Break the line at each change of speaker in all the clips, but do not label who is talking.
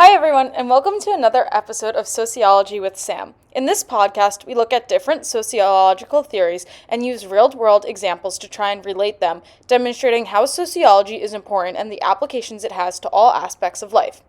Hi everyone, and welcome to another episode of Sociology with Sam. In this podcast, we look at different sociological theories and use real-world examples to try and relate them, demonstrating how sociology is important and the applications it has to all aspects of life.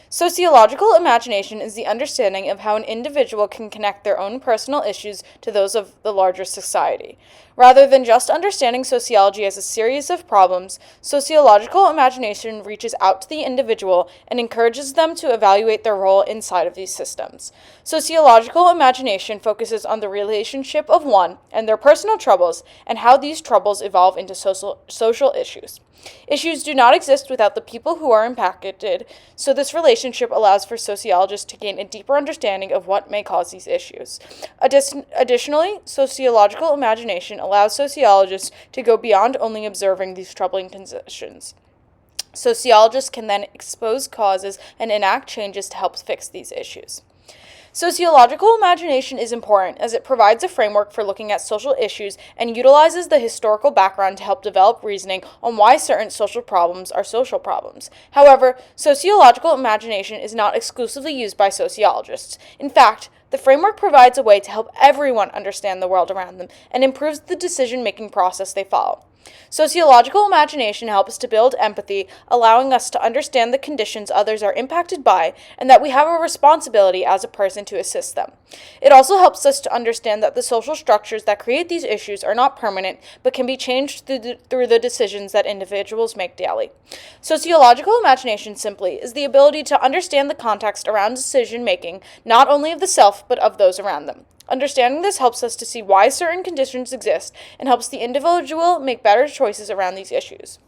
Sociological imagination is the understanding of how an individual can connect their own personal issues to those of the larger society. Rather than just understanding sociology as a series of problems, sociological imagination reaches out to the individual and encourages them to evaluate their role inside of these systems. Sociological imagination focuses on the relationship of one and their personal troubles and how these troubles evolve into social issues. Issues do not exist without the people who are impacted, so this relationship allows for sociologists to gain a deeper understanding of what may cause these issues. Additionally, sociological imagination allows sociologists to go beyond only observing these troubling conditions. Sociologists can then expose causes and enact changes to help fix these issues. Sociological imagination is important as it provides a framework for looking at social issues and utilizes the historical background to help develop reasoning on why certain social problems are social problems. However, sociological imagination is not exclusively used by sociologists. In fact, the framework provides a way to help everyone understand the world around them and improves the decision-making process they follow. Sociological imagination helps to build empathy, allowing us to understand the conditions others are impacted by and that we have a responsibility as a person to assist them. It also helps us to understand that the social structures that create these issues are not permanent but can be changed through the decisions that individuals make daily. Sociological imagination simply is the ability to understand the context around decision-making, not only of the self but of those around them. Understanding this helps us to see why certain conditions exist and helps the individual make better choices around these issues.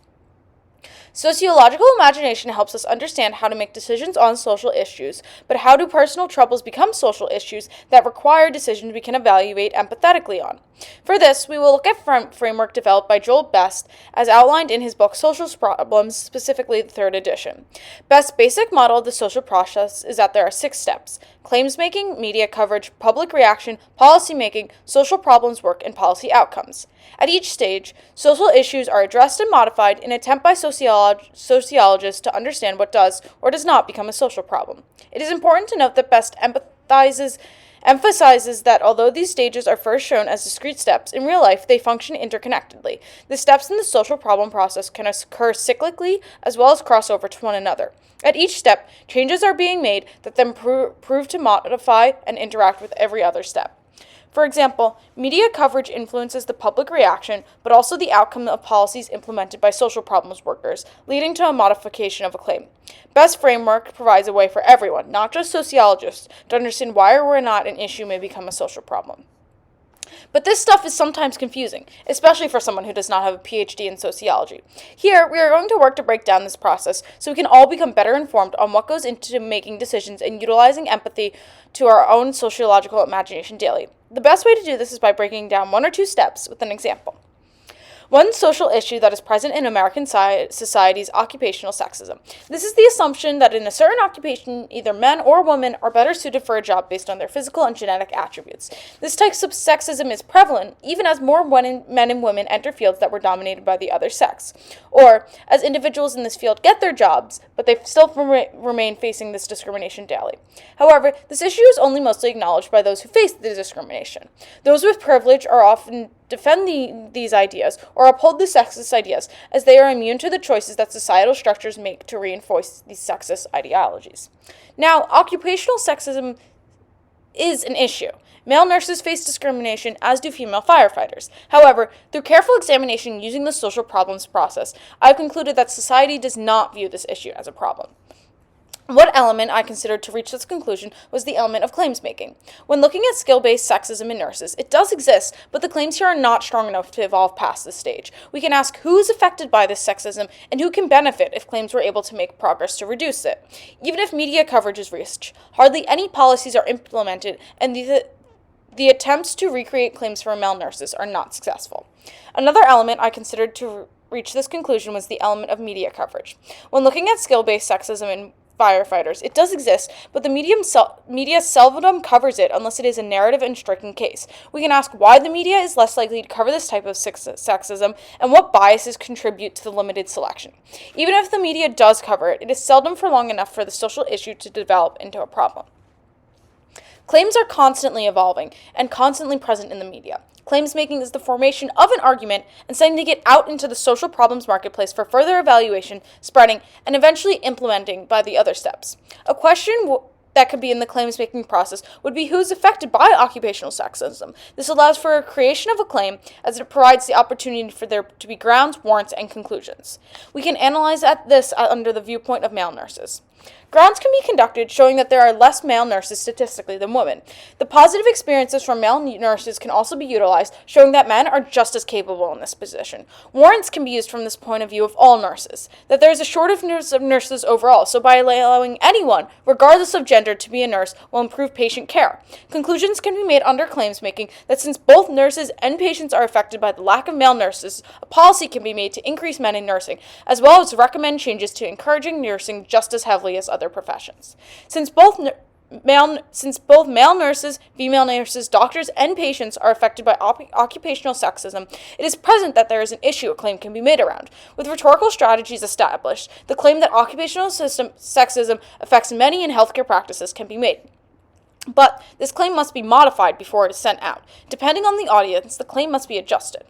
Sociological imagination helps us understand how to make decisions on social issues, but how do personal troubles become social issues that require decisions we can evaluate empathetically on? For this, we will look at framework developed by Joel Best as outlined in his book Social Problems, specifically the third edition. Best's basic model of the social process is that there are 6 steps: claims making, media coverage, public reaction, policy making, social problems work, and policy outcomes. At each stage, social issues are addressed and modified in an attempt by sociologists to understand what does or does not become a social problem. It is important to note that Best emphasizes that although these stages are first shown as discrete steps, in real life they function interconnectedly. The steps in the social problem process can occur cyclically as well as cross over to one another. At each step, changes are being made that then prove to modify and interact with every other step. For example, media coverage influences the public reaction, but also the outcome of policies implemented by social problems workers, leading to a modification of a claim. Best's framework provides a way for everyone, not just sociologists, to understand why or not an issue may become a social problem. But this stuff is sometimes confusing, especially for someone who does not have a PhD in sociology. Here, we are going to work to break down this process so we can all become better informed on what goes into making decisions and utilizing empathy to our own sociological imagination daily. The best way to do this is by breaking down 1 or 2 steps with an example. One social issue that is present in American society is occupational sexism. This is the assumption that in a certain occupation, either men or women are better suited for a job based on their physical and genetic attributes. This type of sexism is prevalent even as more men and women enter fields that were dominated by the other sex, or as individuals in this field get their jobs, but they still remain facing this discrimination daily. However, this issue is only mostly acknowledged by those who face the discrimination. Those with privilege are often defend these ideas or uphold the sexist ideas, as they are immune to the choices that societal structures make to reinforce these sexist ideologies. Now, occupational sexism is an issue. Male nurses face discrimination, as do female firefighters. However, through careful examination using the social problems process, I've concluded that society does not view this issue as a problem. One element I considered to reach this conclusion was the element of claims making. When looking at skill-based sexism in nurses, it does exist, but the claims here are not strong enough to evolve past this stage. We can ask who is affected by this sexism and who can benefit if claims were able to make progress to reduce it. Even if media coverage is reached, hardly any policies are implemented, and the attempts to recreate claims for male nurses are not successful. Another element I considered to reach this conclusion was the element of media coverage. When looking at skill-based sexism in firefighters. It does exist, but the media seldom covers it unless it is a narrative and striking case. We can ask why the media is less likely to cover this type of sexism and what biases contribute to the limited selection. Even if the media does cover it, it is seldom for long enough for the social issue to develop into a problem. Claims are constantly evolving and constantly present in the media. Claims making is the formation of an argument and sending it out into the social problems marketplace for further evaluation, spreading, and eventually implementing by the other steps. A question that could be in the claims making process would be who is affected by occupational sexism. This allows for a creation of a claim as it provides the opportunity for there to be grounds, warrants, and conclusions. We can analyze this under the viewpoint of male nurses. Grounds can be conducted showing that there are less male nurses statistically than women. The positive experiences from male nurses can also be utilized, showing that men are just as capable in this position. Warrants can be used from this point of view of all nurses, that there is a shortage of nurses overall, so by allowing anyone, regardless of gender, to be a nurse will improve patient care. Conclusions can be made under claims making that since both nurses and patients are affected by the lack of male nurses, a policy can be made to increase men in nursing, as well as recommend changes to encouraging nursing just as heavily as other professions. Since both male nurses, female nurses, doctors, and patients are affected by occupational sexism, it is present that there is an issue a claim can be made around. With rhetorical strategies established, the claim that occupational sexism affects many in healthcare practices can be made. But this claim must be modified before it is sent out. Depending on the audience, the claim must be adjusted.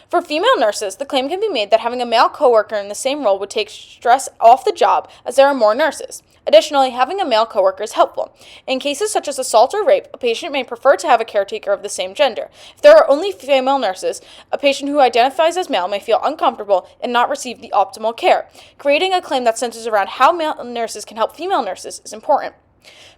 For female nurses, the claim can be made that having a male coworker in the same role would take stress off the job as there are more nurses. Additionally, having a male coworker is helpful. In cases such as assault or rape, a patient may prefer to have a caretaker of the same gender. If there are only female nurses, a patient who identifies as male may feel uncomfortable and not receive the optimal care. Creating a claim that centers around how male nurses can help female nurses is important.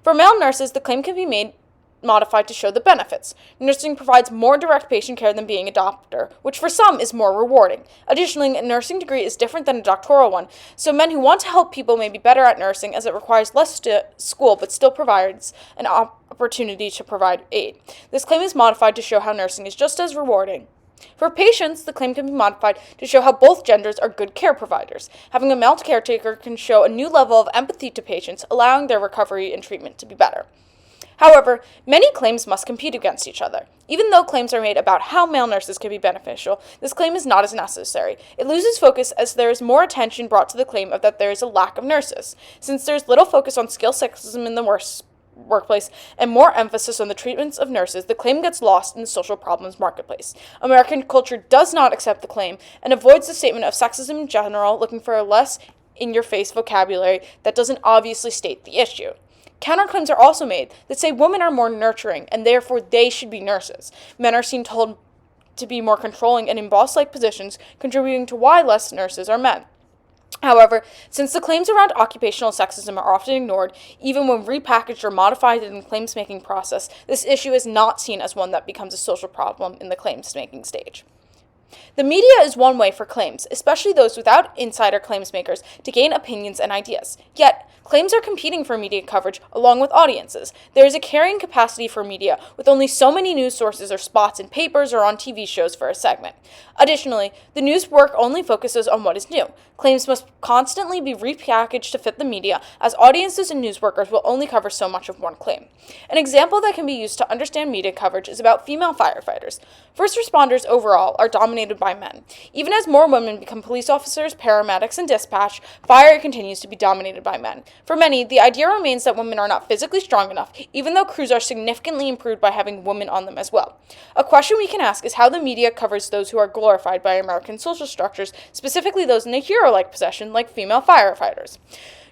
For male nurses, the claim can be modified to show the benefits. Nursing provides more direct patient care than being a doctor, which for some is more rewarding. Additionally, a nursing degree is different than a doctoral one, so men who want to help people may be better at nursing as it requires less school but still provides an opportunity to provide aid. This claim is modified to show how nursing is just as rewarding. For patients, the claim can be modified to show how both genders are good care providers. Having a male caretaker can show a new level of empathy to patients, allowing their recovery and treatment to be better. However, many claims must compete against each other. Even though claims are made about how male nurses can be beneficial, this claim is not as necessary. It loses focus as there is more attention brought to the claim of that there is a lack of nurses. Since there is little focus on skill sexism in the workplace and more emphasis on the treatments of nurses, the claim gets lost in the social problems marketplace. American culture does not accept the claim and avoids the statement of sexism in general, looking for a less in-your-face vocabulary that doesn't obviously state the issue. Counterclaims are also made that say women are more nurturing and therefore they should be nurses. Men are seen told to be more controlling and in boss-like positions, contributing to why less nurses are men. However, since the claims around occupational sexism are often ignored, even when repackaged or modified in the claims-making process, this issue is not seen as one that becomes a social problem in the claims-making stage. The media is one way for claims, especially those without insider claims makers, to gain opinions and ideas. Yet, claims are competing for media coverage along with audiences. There is a carrying capacity for media, with only so many news sources or spots in papers or on TV shows for a segment. Additionally, the news work only focuses on what is new. Claims must constantly be repackaged to fit the media, as audiences and news workers will only cover so much of one claim. An example that can be used to understand media coverage is about female firefighters. First responders overall are dominated by men. Even as more women become police officers, paramedics, and dispatch, fire continues to be dominated by men. For many, the idea remains that women are not physically strong enough, even though crews are significantly improved by having women on them as well. A question we can ask is how the media covers those who are glorified by American social structures, specifically those in a hero-like position like female firefighters.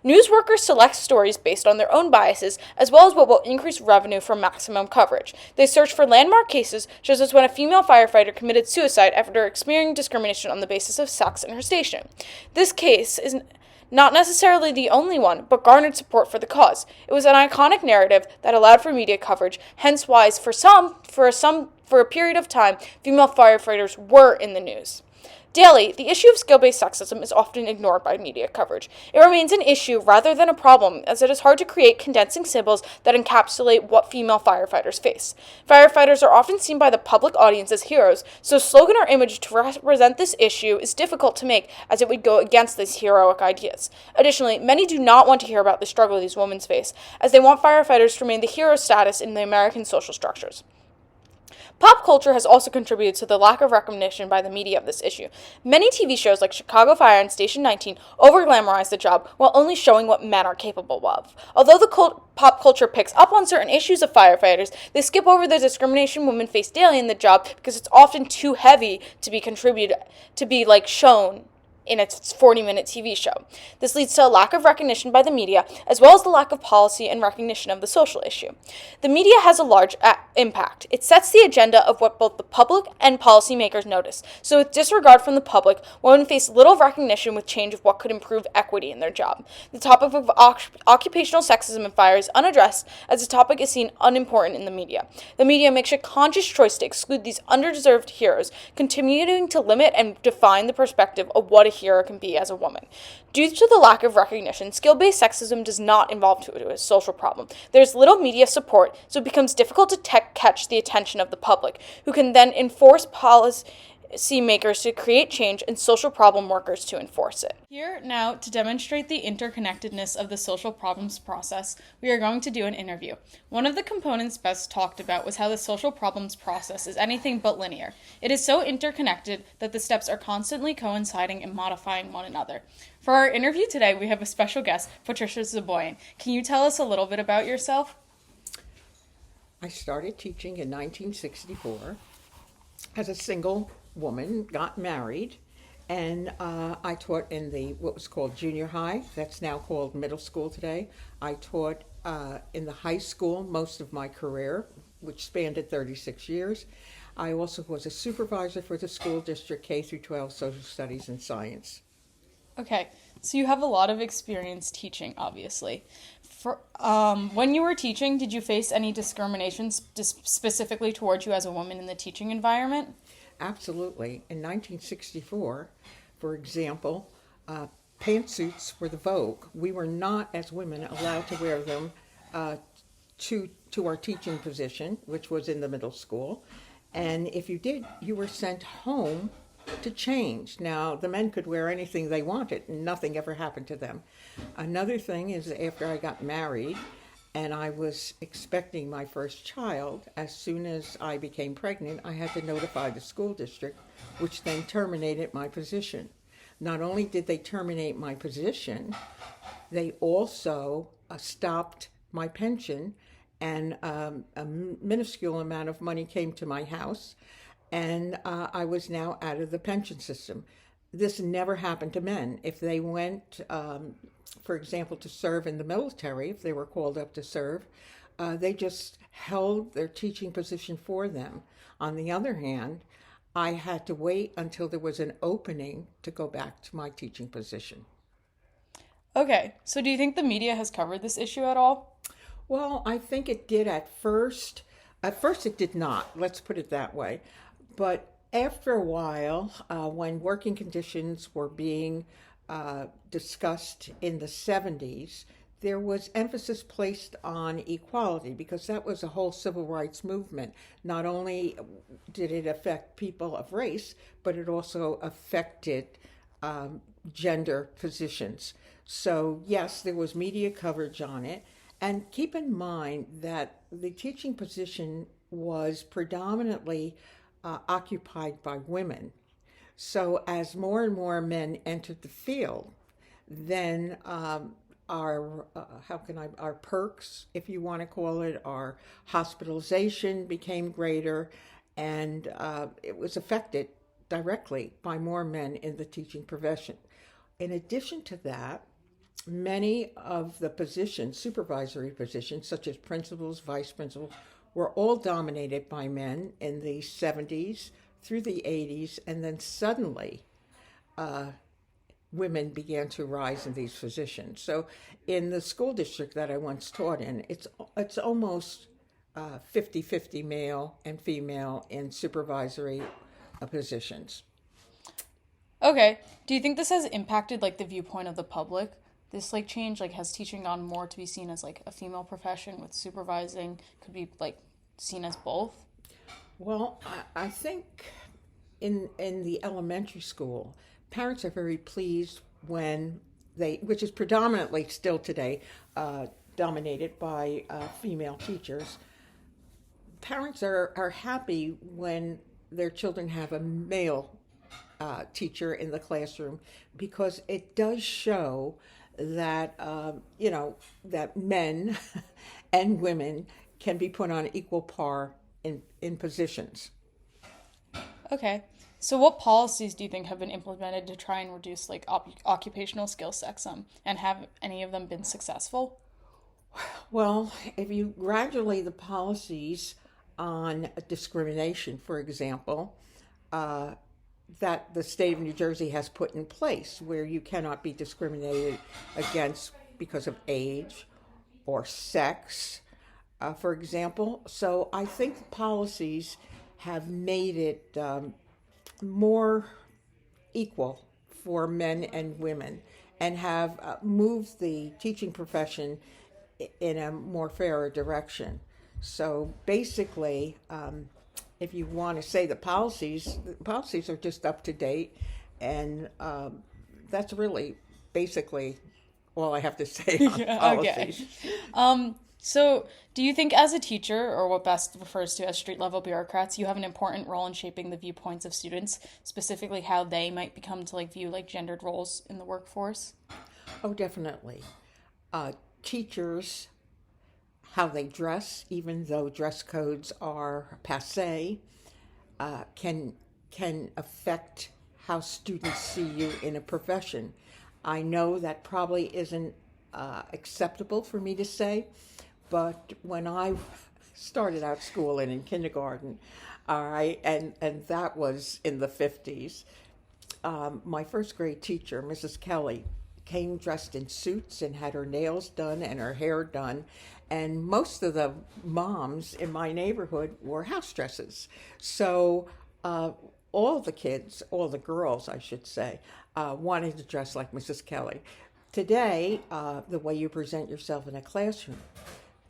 News workers select stories based on their own biases, as well as what will increase revenue for maximum coverage. They search for landmark cases, such as when a female firefighter committed suicide after experiencing discrimination on the basis of sex in her station. This case is not necessarily the only one, but garnered support for the cause. It was an iconic narrative that allowed for media coverage, hence why, for a period of time, female firefighters were in the news. Daily, the issue of skill-based sexism is often ignored by media coverage. It remains an issue rather than a problem, as it is hard to create condensing symbols that encapsulate what female firefighters face. Firefighters are often seen by the public audience as heroes, so slogan or image to represent this issue is difficult to make, as it would go against these heroic ideas. Additionally, many do not want to hear about the struggle these women face, as they want firefighters to remain the hero status in the American social structures. Pop culture has also contributed to the lack of recognition by the media of this issue. Many TV shows like Chicago Fire and Station 19 over-glamorize the job while only showing what men are capable of. Although the pop culture picks up on certain issues of firefighters, they skip over the discrimination women face daily in the job because it's often too heavy to be shown in its 40-minute TV show. This leads to a lack of recognition by the media, as well as the lack of policy and recognition of the social issue. The media has a large impact. It sets the agenda of what both the public and policymakers notice. So with disregard from the public, women face little recognition with change of what could improve equity in their job. The topic of occupational sexism in fire is unaddressed, as the topic is seen unimportant in the media. The media makes a conscious choice to exclude these underdeserved heroes, continuing to limit and define the perspective of what a hero can be as a woman. Due to the lack of recognition, skill-based sexism does not involve a social problem. There's little media support, so it becomes difficult to catch the attention of the public, who can then enforce policymakers to create change and social problem workers to enforce it. Here now, to demonstrate the interconnectedness of the social problems process, we are going to do an interview. One of the components best talked about was how the social problems process is anything but linear. It is so interconnected that the steps are constantly coinciding and modifying one another. For our interview today, we have a special guest, Patricia Zaboyan. Can you tell us a little bit about yourself?
I started teaching in 1964 as a single woman, got married, and I taught in what was called junior high. That's now called middle school today. I taught in the high school most of my career, which spanned 36 years. I also was a supervisor for the school district K through 12 social studies and science.
Okay, so you have a lot of experience teaching, obviously. When you were teaching, did you face any discrimination specifically towards you as a woman in the teaching environment?
Absolutely. In 1964, for example, pantsuits were the vogue. We were not, as women, allowed to wear them to our teaching position, which was in the middle school. And if you did, you were sent home to change. Now, the men could wear anything they wanted, and nothing ever happened to them. Another thing is, after I got married and I was expecting my first child, as soon as I became pregnant, I had to notify the school district, which then terminated my position. Not only did they terminate my position, they also stopped my pension, and a minuscule amount of money came to my house, and I was now out of the pension system. This never happened to men. If they went, for example, to serve in the military, if they were called up to serve, they just held their teaching position for them. On the other hand, I had to wait until there was an opening to go back to my teaching position.
Okay, so do you think the media has covered this issue at all?
Well, I think it did at first. At first it did not, let's put it that way. But after a while, when working conditions were being discussed in the 70s, there was emphasis placed on equality, because that was a whole civil rights movement. Not only did it affect people of race, but it also affected gender positions. So yes, there was media coverage on it. And keep in mind that the teaching position was predominantly occupied by women. So as more and more men entered the field, then our perks, if you want to call it, our hospitalization became greater, and it was affected directly by more men in the teaching profession. In addition to that, many of the positions, supervisory positions, such as principals, vice principals, were all dominated by men in the 70s through the 80s, and then suddenly women began to rise in these positions. So in the school district that I once taught in, it's almost 50-50 male and female in supervisory positions.
Okay. Do you think this has impacted like the viewpoint of the public? This like change, like has teaching gone more to be seen as like a female profession with supervising could be like seen as both?
Well, I think in the elementary school, parents are very pleased when which is predominantly still today, dominated by female teachers. Parents are happy when their children have a male teacher in the classroom because it does show that that men and women can be put on equal par in positions.
Okay. So what policies do you think have been implemented to try and reduce like occupational skill sexism, and have any of them been successful?
Well, if you gradually the policies on discrimination, for example, that the state of New Jersey has put in place, where you cannot be discriminated against because of age or sex, for example. So I think the policies have made it more equal for men and women, and have moved the teaching profession in a more fairer direction. So basically, if you want to say the policies are just up to date, and that's really basically all I have to say on policies.
Okay. So do you think as a teacher, or what best refers to as street level bureaucrats, you have an important role in shaping the viewpoints of students, specifically how they might become to like view like gendered roles in the workforce?
Oh, definitely. Teachers, how they dress, even though dress codes are passé, can affect how students see you in a profession. I know that probably isn't acceptable for me to say, but when I started out schooling in kindergarten, all right, and that was in the 50s, my first grade teacher, Mrs. Kelly, came dressed in suits and had her nails done and her hair done. And most of the moms in my neighborhood wore house dresses. So all the kids, all the girls, I should say, wanted to dress like Mrs. Kelly. Today, the way you present yourself in a classroom,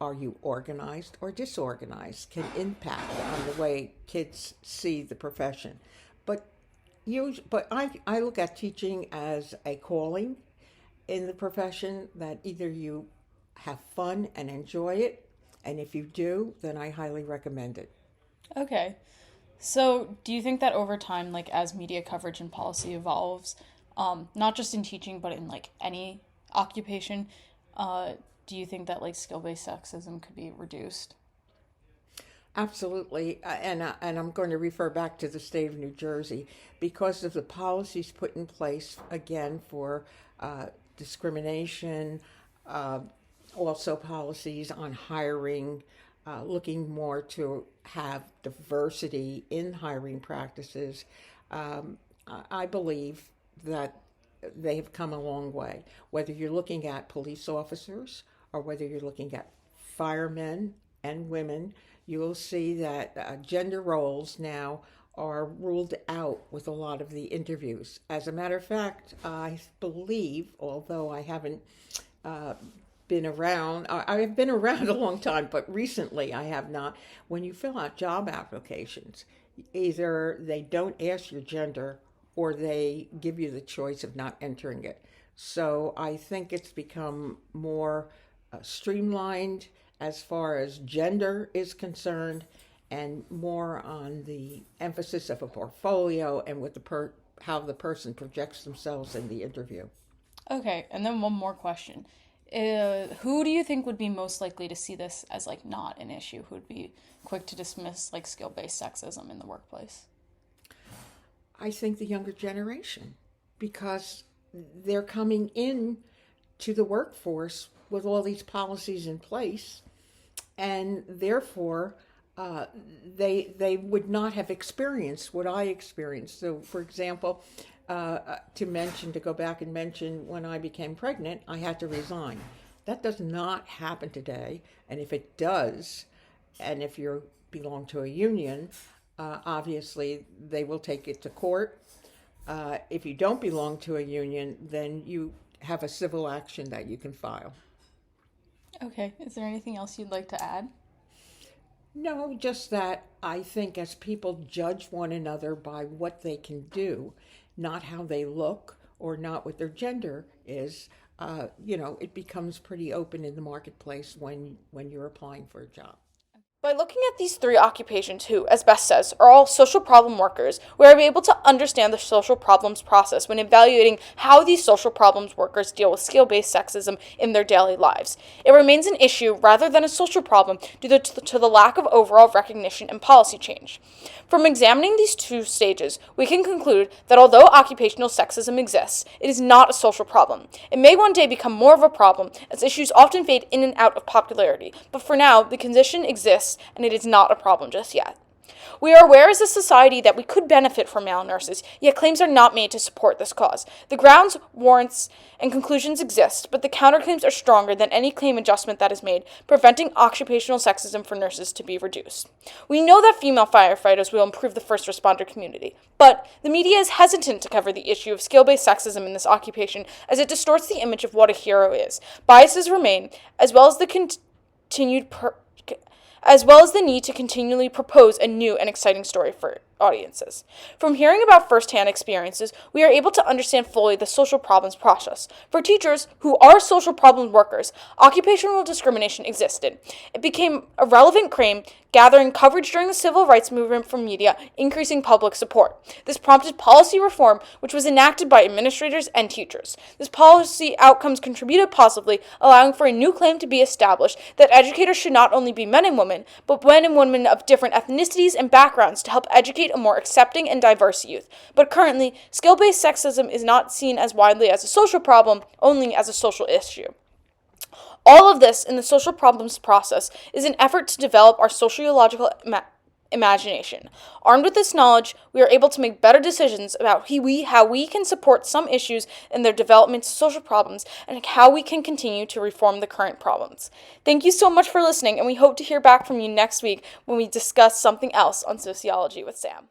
are you organized or disorganized, can impact on the way kids see the profession. But I look at teaching as a calling in the profession, that either you have fun and enjoy it, and if you do, then I highly recommend it.
Okay. So do you think that over time, like as media coverage and policy evolves, not just in teaching, but in like any occupation, do you think that like skill-based sexism could be reduced?
Absolutely, and I'm going to refer back to the state of New Jersey because of the policies put in place again for discrimination, also policies on hiring, looking more to have diversity in hiring practices. I believe that they have come a long way. Whether you're looking at police officers or whether you're looking at firemen and women, you will see that gender roles now are ruled out with a lot of the interviews. As a matter of fact, I believe, although I haven't been around, I've been around a long time, but recently I have not. When you fill out job applications, either they don't ask your gender or they give you the choice of not entering it. So I think it's become more streamlined as far as gender is concerned, and more on the emphasis of a portfolio and with how the person projects themselves in the interview.
Okay, and then one more question. Who do you think would be most likely to see this as like not an issue? Who would be quick to dismiss like skill-based sexism in the workplace?
I think the younger generation, because they're coming in to the workforce with all these policies in place, and therefore they would not have experienced what I experienced. So, for example, to go back and mention when I became pregnant, I had to resign. That does not happen today, and if it does, and if you belong to a union, obviously they will take it to court. If you don't belong to a union, then you have a civil action that you can file.
Okay. Is there anything else you'd like to add?
No, just that I think as people judge one another by what they can do, not how they look or not what their gender is, it becomes pretty open in the marketplace when you're applying for a job.
By looking at these three occupations who, as Beth says, are all social problem workers, we are able to understand the social problems process when evaluating how these social problems workers deal with skill-based sexism in their daily lives. It remains an issue rather than a social problem due to the lack of overall recognition and policy change. From examining these two stages, we can conclude that although occupational sexism exists, it is not a social problem. It may one day become more of a problem, as issues often fade in and out of popularity, but for now, the condition exists and it is not a problem just yet. We are aware as a society that we could benefit from male nurses, yet claims are not made to support this cause. The grounds, warrants, and conclusions exist, but the counterclaims are stronger than any claim adjustment that is made, preventing occupational sexism for nurses to be reduced. We know that female firefighters will improve the first responder community, but the media is hesitant to cover the issue of skill-based sexism in this occupation as it distorts the image of what a hero is. Biases remain, as well as the need to continually propose a new and exciting story for audiences. From hearing about first-hand experiences, we are able to understand fully the social problems process. For teachers who are social problem workers, occupational discrimination existed. It became a relevant claim, gathering coverage during the civil rights movement from media, increasing public support. This prompted policy reform, which was enacted by administrators and teachers. This policy outcomes contributed positively, allowing for a new claim to be established that educators should not only be men and women, but men and women of different ethnicities and backgrounds to help educate a more accepting and diverse youth. But currently, skill-based sexism is not seen as widely as a social problem, only as a social issue. All of this in the social problems process is an effort to develop our sociological imagination. Armed with this knowledge, we are able to make better decisions about how we can support some issues in their development to social problems and how we can continue to reform the current problems. Thank you so much for listening, and we hope to hear back from you next week when we discuss something else on Sociology with Sam.